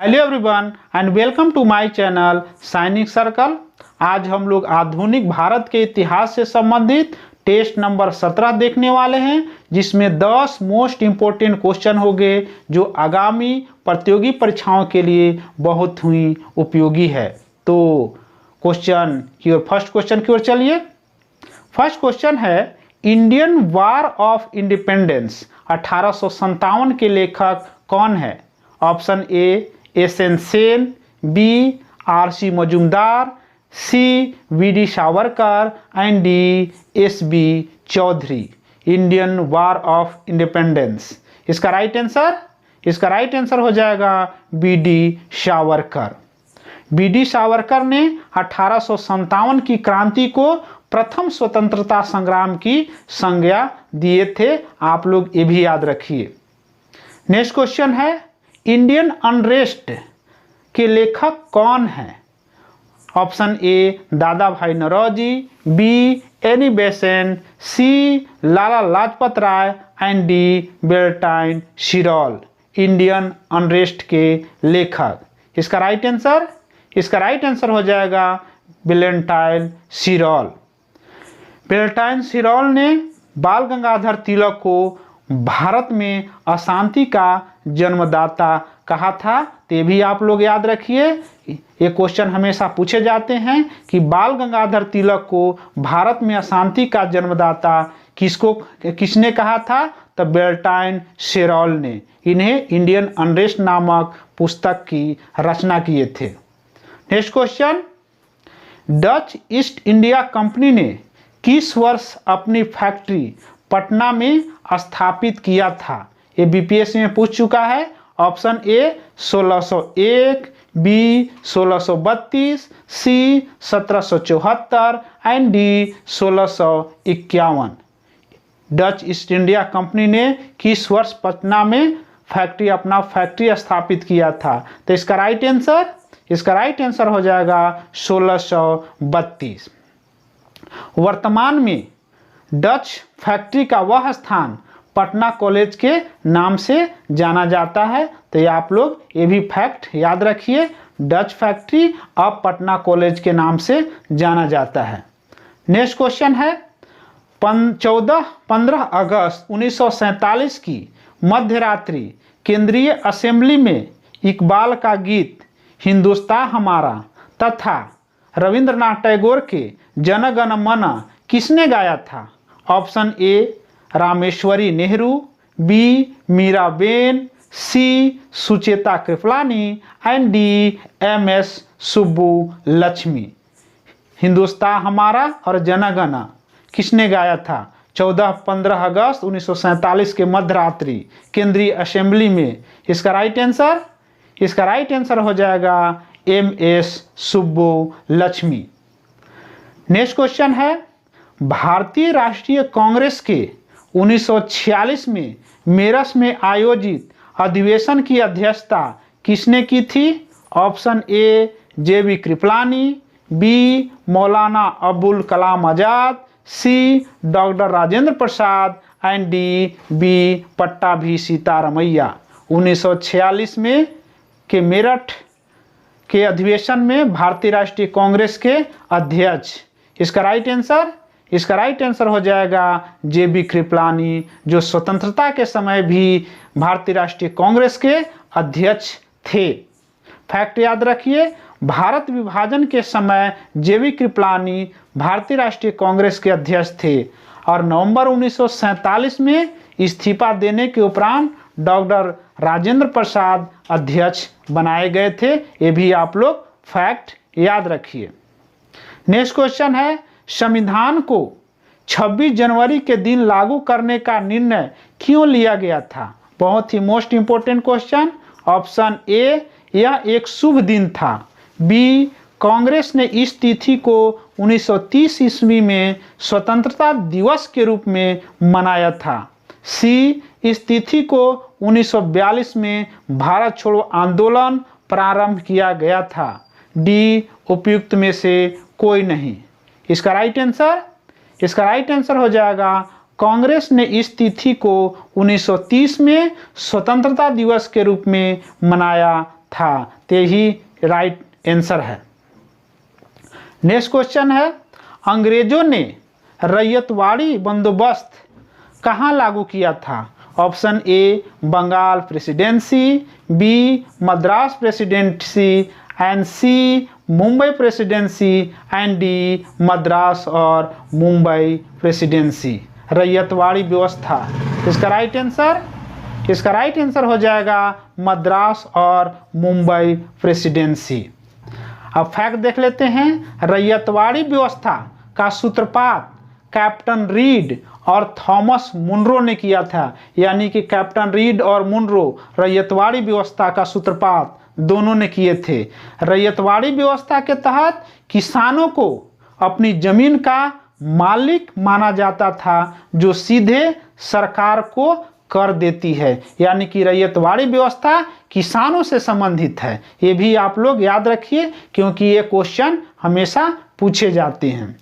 Hello everyone and welcome to my channel Sainik circle. आज हम लोग आधुनिक भारत के इतिहास से संबंधित टेस्ट नंबर 17 देखने वाले हैं, जिसमें 10 मोस्ट इम्पोर्टेंट क्वेश्चन होंगे जो आगामी प्रतियोगी परीक्षाओं के लिए बहुत ही उपयोगी है। तो फर्स्ट क्वेश्चन की ओर चलिए। फर्स्ट क्वेश्चन है, इंडियन वार ऑफ इंडिपेंडेंस 1857 के लेखक कौन है? Option A S N. Sen, B R C. Majumdar, C V D. Savarkar and D S B. Chaudhary. Indian war of independence, इसका राइट आंसर हो जाएगा बी.डी. सावरकर। बी.डी. सावरकर ने 1857 की क्रांति को प्रथम स्वतंत्रता संग्राम की संज्ञा दिए थे। आप लोग ये भी याद रखिए। नेक्स्ट क्वेश्चन है, इंडियन अनरेस्ट के लेखक कौन हैं? Option A Dadabhai Naoroji, B Annie Besant, C Lala Lajpat Rai and D Valentine Chirol. Indian unrest के लेखक, इसका राइट आंसर हो जाएगा बेल्टाइन शिरोल। बेल्टाइन शिरोल ने बाल गंगाधर तिलक को भारत में अशांति का जन्मदाता कहा था। तो भी आप लोग याद रखिए, ये क्वेश्चन हमेशा पूछे जाते हैं कि बाल गंगाधर तिलक को भारत में अशांति का जन्मदाता किसने कहा था? तो बेल्टाइन शिरोल ने। इन्हें इंडियन अनरेस्ट नामक पुस्तक की रचना किए थे। Next question, Dutch East India company ने किस वर्ष अपनी फैक्ट्री पटना में स्थापित किया था? ये बीपीएससी में पूछ चुका है। Option A 1601, B 1632, C 1774 and D 1651। Dutch East India company ने किस वर्ष पटना में अपना फैक्ट्री स्थापित किया था? तो इसका राइट आंसर हो जाएगा 1632। वर्तमान में डच फैक्ट्री का वह स्थान पटना कॉलेज के नाम से जाना जाता है। तो ये आप लोग ये भी फैक्ट याद रखिए, डच फैक्ट्री अब पटना कॉलेज के नाम से जाना जाता है। नेक्स्ट क्वेश्चन है, 15 अगस्त 1947 की मध्यरात्रि केंद्रीय असेंबली में इकबाल का गीत हिंदुस्तान हमारा तथा रविंद्रनाथ टैगोर के जन गण मन किसने गाया था? Option A Rameshwari Nehru, B Mirabehn, C Sucheta Kripalani and D M S. Subbu Lakshmi. Hindustan हमारा और जनगण किसने गाया था? 15 अगस्त 1947 के मध्यरात्रि केंद्रीय असेंबली में। इसका राइट आंसर हो जाएगा M S. Subbu Lakshmi. Next question है, भारतीय राष्ट्रीय कांग्रेस के 1946 में मेरठ में आयोजित अधिवेशन की अध्यक्षता किसने की थी? Option A J B. Kripalani, B Maulana Abul Kalam Azad, C doctor Rajendra Prasad and D B Pattabhi Sitaramayya. 1946 में के मेरठ के अधिवेशन में भारतीय राष्ट्रीय कांग्रेस के अध्यक्ष। इसका राइट आंसर हो जाएगा जे.बी. कृपलानी, जो स्वतंत्रता के समय भी भारतीय राष्ट्रीय कांग्रेस के अध्यक्ष थे। फैक्ट याद रखिए, भारत विभाजन के समय जे.बी. कृपलानी भारतीय राष्ट्रीय कांग्रेस के अध्यक्ष थे और नवंबर 1947 में इस्तीफा देने के उपरांत डॉक्टर राजेंद्र प्रसाद अध्यक्ष बनाए गए थे। ये भी आप लोग फैक्ट याद रखिए। नेक्स्ट क्वेश्चन है, संविधान को 26 जनवरी के दिन लागू करने का निर्णय क्यों लिया गया था? बहुत ही most important question. Option A यह एक शुभ दिन था, बी कांग्रेस ने इस तिथि को 1930 ईस्वी में स्वतंत्रता दिवस के रूप में मनाया था, सी इस तिथि को 1942 में भारत छोड़ो आंदोलन प्रारंभ किया गया था, डी उपयुक्त में से कोई नहीं। इसका राइट आंसर हो जाएगा कांग्रेस ने इस तिथि को 1930 में स्वतंत्रता दिवस के रूप में मनाया था, तो यही राइट आंसर है। नेक्स्ट क्वेश्चन है, अंग्रेजों ने रैयतवाड़ी बंदोबस्त कहाँ लागू किया था? Option A Bengal presidency, B Madras presidency, and C Mumbai presidency, and D Madras और मुंबई प्रेसिडेंसी। रैयतवाड़ी व्यवस्था, इसका राइट आंसर हो जाएगा मद्रास और मुंबई प्रेसिडेंसी। अब फैक्ट देख लेते हैं। रैयतवाड़ी व्यवस्था का सूत्रपात कैप्टन रीड और थॉमस मुनरो ने किया था, यानी कि कैप्टन रीड और मुनरो रैयतवाड़ी व्यवस्था का सूत्रपात दोनों ने किए थे। रैयतवाड़ी व्यवस्था के तहत किसानों को अपनी जमीन का मालिक माना जाता था, जो सीधे सरकार को कर देती है, यानी कि रैयतवाड़ी व्यवस्था किसानों से संबंधित है। ये भी आप लोग याद रखिए, क्योंकि ये क्वेश्चन हमेशा पूछे जाते हैं।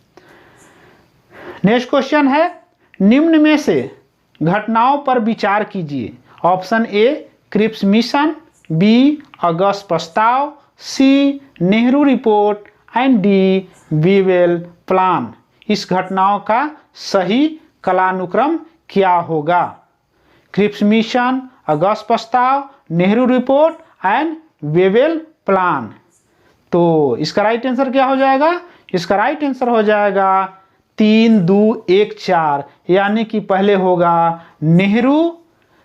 नेक्स्ट क्वेश्चन है, निम्न में से घटनाओं पर विचार कीजिए। Option A Cripps mission, B अगस्त प्रस्ताव, C Nehru report, and D Wavell plan. इस घटनाओं का सही कालानुक्रम क्या होगा? क्रिप्स मिशन, अगस्त प्रस्ताव, Nehru report and Wavell plan. तो इसका राइट आंसर क्या हो जाएगा? इसका राइट आंसर हो जाएगा 3, 2, 1, 4, यानी कि पहले होगा नेहरू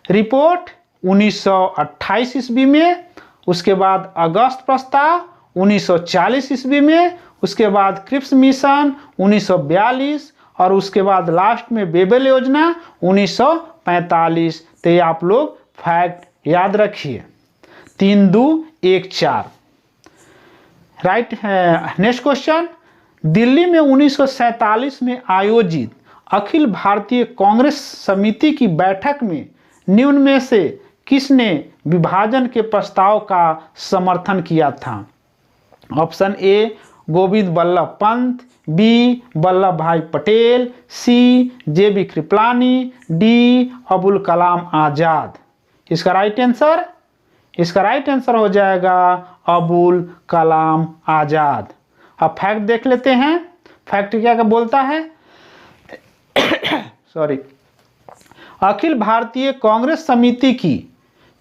रिपोर्ट 1928 ईस्वी में, उसके बाद अगस्त प्रस्ताव 1940 ईस्वी में, उसके बाद क्रिप्स मिशन 1942 और उसके बाद लास्ट में वेवेल योजना 1945। तो ये आप लोग फैक्ट याद रखिए। 3, 2, 1, 4 राइट है। नेक्स्ट क्वेश्चन, दिल्ली में 1947 में आयोजित अखिल भारतीय कांग्रेस समिति की बैठक में निम्न में से किसने विभाजन के प्रस्ताव का समर्थन किया था? Option A Govind Ballabh Pant, B Vallabh Bhai Patel, C J B. Kripalani, D Abul Kalam Azad. इसका राइट आंसर हो जाएगा अबुल कलाम आजाद। अब फैक्ट देख लेते हैं। फैक्ट क्या बोलता है? सॉरी, अखिल भारतीय कांग्रेस समिति की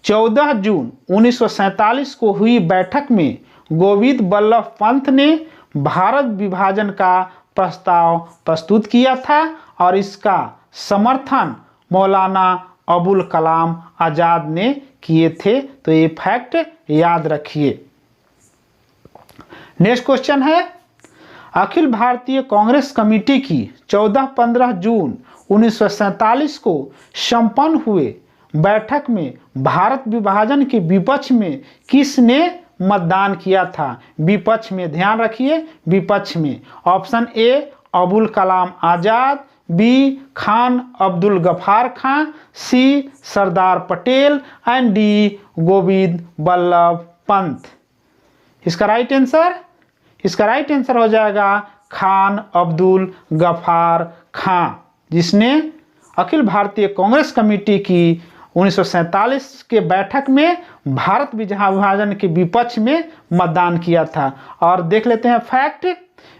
14 जून 1947 को हुई बैठक में गोविंद बल्लभ पंत ने भारत विभाजन का प्रस्ताव प्रस्तुत किया था और इसका समर्थन मौलाना अबुल कलाम आजाद ने किए थे। तो ये फैक्ट याद रखिए। नेक्स्ट क्वेश्चन है, अखिल भारतीय कांग्रेस कमेटी की 14-15 जून 1947 को संपन्न हुए बैठक में भारत विभाजन के विपक्ष में किसने मतदान किया था? विपक्ष में ध्यान रखिए, विपक्ष में option A Abul Kalam Azad, B Khan Abdul Ghaffar Khan, C Sardar Patel, and D Govind Ballabh Pant. इसका राइट आंसर हो जाएगा खान अब्दुल गफ्फार खान, जिसने अखिल भारतीय कांग्रेस कमेटी की 1947 के बैठक में भारत विभाजन के विपक्ष में मतदान किया था। और देख लेते हैं फैक्ट,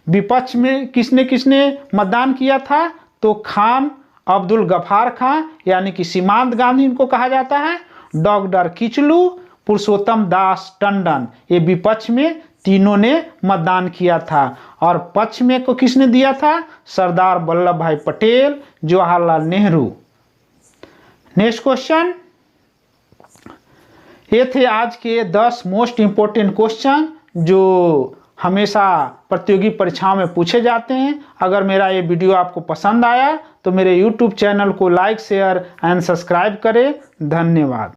विपक्ष में किसने किसने मतदान किया था? तो खान अब्दुल गफ्फार खान, यानी कि सीमांत गांधी इनको कहा जाता है, डॉक्टर किचलू, पुरुषोत्तम दास टंडन, ये विपक्ष में तीनों ने मतदान किया था। और पक्ष में को किसने दिया था? सरदार वल्लभ भाई पटेल, जवाहरलाल नेहरू। नेक्स्ट क्वेश्चन, ये थे आज के 10 मोस्ट इंपोर्टेंट क्वेश्चन जो हमेशा प्रतियोगी परीक्षाओं में पूछे जाते हैं। अगर मेरा ये वीडियो आपको पसंद आया तो मेरे YouTube चैनल को लाइक, शेयर एंड सब्सक्राइब करें। धन्यवाद।